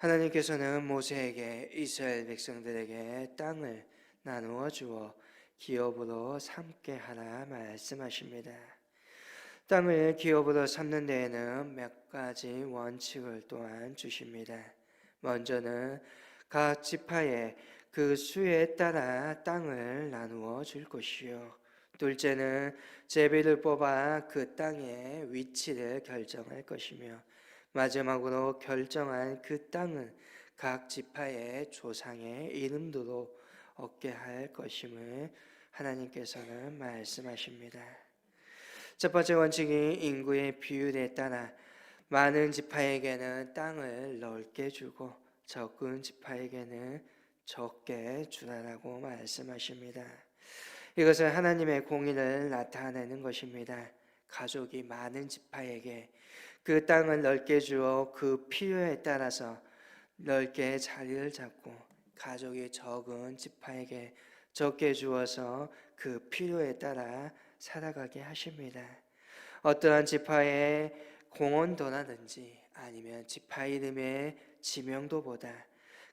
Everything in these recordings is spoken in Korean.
하나님께서는 모세에게 이스라엘 백성들에게 땅을 나누어 주어 기업으로 삼게 하라 말씀하십니다. 땅을 기업으로 삼는 데에는 몇 가지 원칙을 또한 주십니다. 먼저는 각 지파에 그 수에 따라 땅을 나누어 줄 것이요. 둘째는 제비를 뽑아 그 땅의 위치를 결정할 것이며, 마지막으로 결정한 그 땅은 각 지파의 조상의 이름도로 얻게 할 것임을 하나님께서는 말씀하십니다. 첫 번째 원칙이 인구의 비율에 따라 많은 지파에게는 땅을 넓게 주고 적은 지파에게는 적게 주라라고 말씀하십니다. 이것은 하나님의 공의를 나타내는 것입니다. 가족이 많은 지파에게 그 땅을 넓게 주어 그 필요에 따라서 넓게 자리를 잡고, 가족이 적은 지파에게 적게 주어서 그 필요에 따라 살아가게 하십니다. 어떠한 지파의 공헌도라든지 아니면 지파 이름의 지명도보다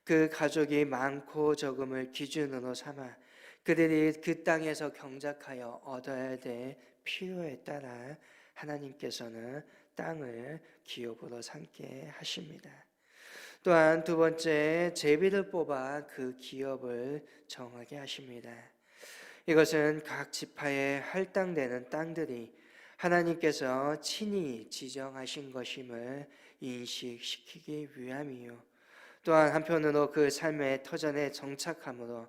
그 가족이 많고 적음을 기준으로 삼아 그들이 그 땅에서 경작하여 얻어야 될 필요에 따라 하나님께서는 땅을 기업으로 삼게 하십니다. 또한 두 번째, 제비를 뽑아 그 기업을 정하게 하십니다. 이것은 각 지파에 할당되는 땅들이 하나님께서 친히 지정하신 것임을 인식시키기 위함이요, 또한 한편으로 그 삶의 터전에 정착함으로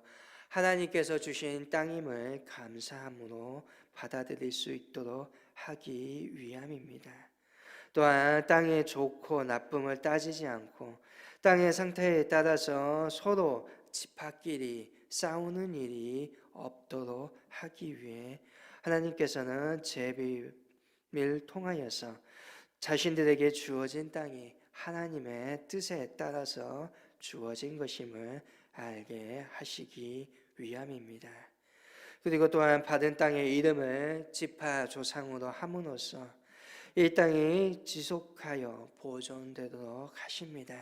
하나님께서 주신 땅임을 감사함으로 받아들일 수 있도록 하기 위함입니다. 또한 땅의 좋고 나쁨을 따지지 않고 땅의 상태에 따라서 서로 지파끼리 싸우는 일이 없도록 하기 위해 하나님께서는 제비를 통하여서 자신들에게 주어진 땅이 하나님의 뜻에 따라서 주어진 것임을 알게 하시기 위함입니다. 그리고 또한 받은 땅의 이름을 지파 조상으로 함으로써 이 땅이 지속하여 보존되도록 하십니다.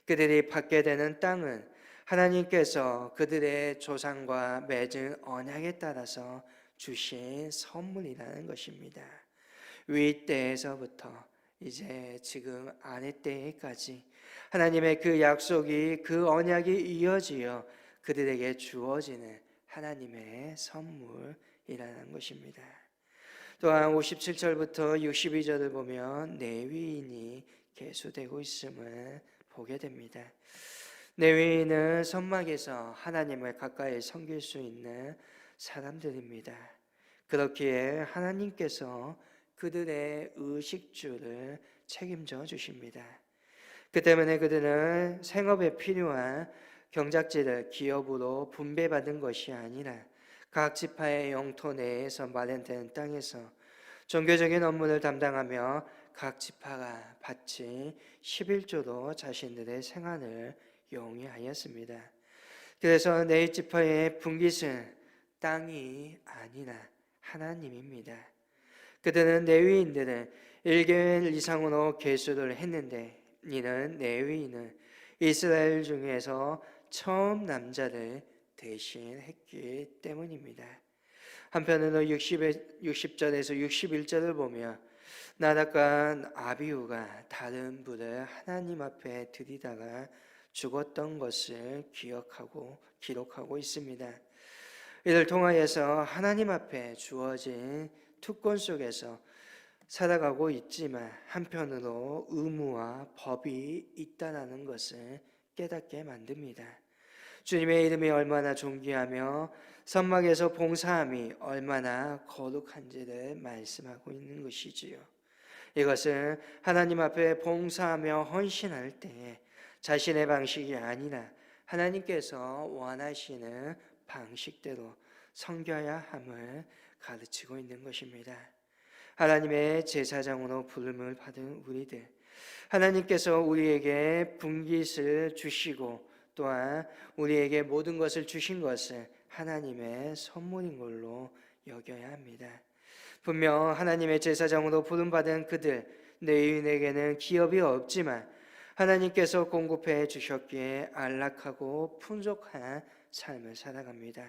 그들이 받게 되는 땅은 하나님께서 그들의 조상과 맺은 언약에 따라서 주신 선물이라는 것입니다. 위 때에서부터 이제 지금 아내 때까지 하나님의 그 약속이, 그 언약이 이어지어 그들에게 주어지는 하나님의 선물이라는 것입니다. 또한 57절부터 62절을 보면 레위인이 계수되고 있음을 보게 됩니다. 레위인은 선막에서 하나님을 가까이 섬길 수 있는 사람들입니다. 그렇기에 하나님께서 그들의 의식주를 책임져 주십니다. 그 때문에 그들은 생업에 필요한 경작지를 기업으로 분배받은 것이 아니라 각 지파의 영토 내에서 마련된 땅에서 종교적인 업무를 담당하며 각 지파가 바친 11조로 자신들의 생활을 용이하였습니다. 그래서 네 지파의 분깃은 땅이 아니라 하나님입니다. 그들은 레위인들은 1개월 이상으로 계수를 했는데, 이는 레위인은 이스라엘 중에서 처음 남자를 대신했기 때문입니다. 한편으로 60절에서 61절을 보면 나답과 아비후가 다른 불을 하나님 앞에 들이다가 죽었던 것을 기록하고 있습니다. 이를 통하여서 하나님 앞에 주어진 특권 속에서 살아가고 있지만 한편으로 의무와 법이 있다는 것을 깨닫게 만듭니다. 주님의 이름이 얼마나 존귀하며 선막에서 봉사함이 얼마나 거룩한지를 말씀하고 있는 것이지요. 이것은 하나님 앞에 봉사하며 헌신할 때 자신의 방식이 아니라 하나님께서 원하시는 방식대로 섬겨야 함을 가르치고 있는 것입니다. 하나님의 제사장으로 부름을 받은 우리들, 하나님께서 우리에게 분깃을 주시고 또한 우리에게 모든 것을 주신 것을 하나님의 선물인 걸로 여겨야 합니다. 분명 하나님의 제사장으로 부름받은 그들 레위인에게는 기업이 없지만 하나님께서 공급해 주셨기에 안락하고 풍족한 삶을 살아갑니다.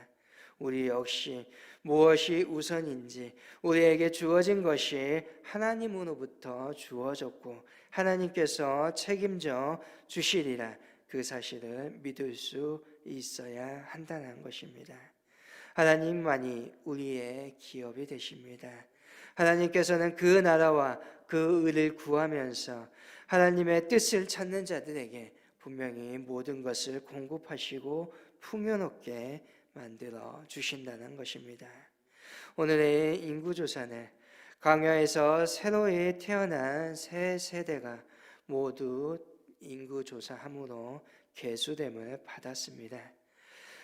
우리 역시 무엇이 우선인지 우리에게 주어진 것이 하나님으로부터 주어졌고 하나님께서 책임져 주시리라 그 사실을 믿을 수 있어야 한다는 것입니다. 하나님만이 우리의 기업이 되십니다. 하나님께서는 그 나라와 그 의를 구하면서 하나님의 뜻을 찾는 자들에게 분명히 모든 것을 공급하시고 풍요롭게 만들어 주신다는 것입니다. 오늘의 인구조사는 광야에서 새로이 태어난 새 세대가 모두 인구조사함으로 계수됨을 받았습니다.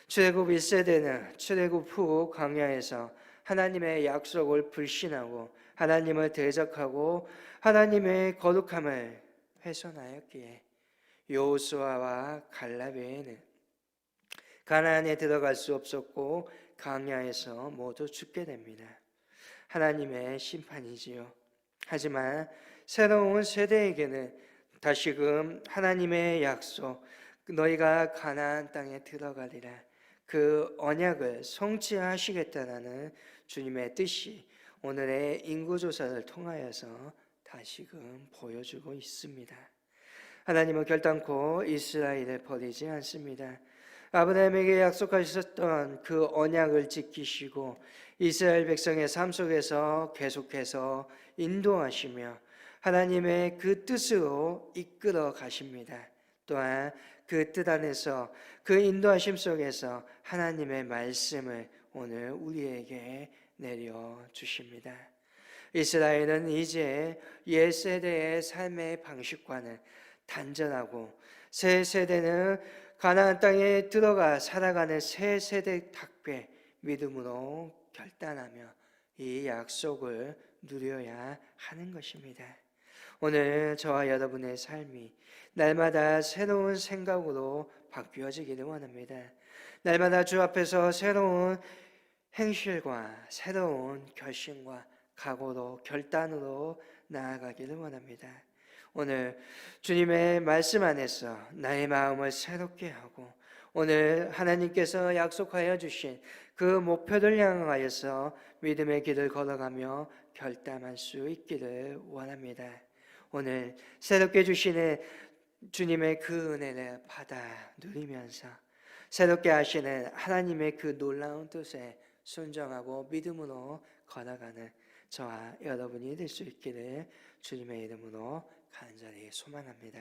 출애굽 1세대는 출애굽 후 광야에서 하나님의 약속을 불신하고 하나님을 대적하고 하나님의 거룩함을 훼손하였기에 여호수아와 갈렙 외에는 가나안에 들어갈 수 없었고 광야에서 모두 죽게 됩니다. 하나님의 심판이지요. 하지만 새로운 세대에게는 다시금 하나님의 약속, 너희가 가나안 땅에 들어가리라 그 언약을 성취하시겠다라는 주님의 뜻이 오늘의 인구조사를 통하여서 다시금 보여주고 있습니다. 하나님은 결단코 이스라엘을 버리지 않습니다. 아브라함에게 약속하셨던 그 언약을 지키시고 이스라엘 백성의 삶 속에서 계속해서 인도하시며 하나님의 그 뜻으로 이끌어 가십니다. 또한 그 뜻 안에서 그 인도하심 속에서 하나님의 말씀을 오늘 우리에게 내려주십니다. 이스라엘은 이제 옛 세대의 삶의 방식과는 단절하고 새 세대는 가나안 땅에 들어가 살아가는 새 세대답게 믿음으로 결단하며 이 약속을 누려야 하는 것입니다. 오늘 저와 여러분의 삶이 날마다 새로운 생각으로 바뀌어지기를 원합니다. 날마다 주 앞에서 새로운 행실과 새로운 결심과 각오로 결단으로 나아가기를 원합니다. 오늘 주님의 말씀 안에서 나의 마음을 새롭게 하고 오늘 하나님께서 약속하여 주신 그 목표를 향하여서 믿음의 길을 걸어가며 결단할 수 있기를 원합니다. 오늘 새롭게 주시는 주님의 그 은혜를 받아 누리면서 새롭게 하시는 하나님의 그 놀라운 뜻에 순종하고 믿음으로 걸어가는 저와 여러분이 될 수 있기를 주님의 이름으로 간절히 소망합니다.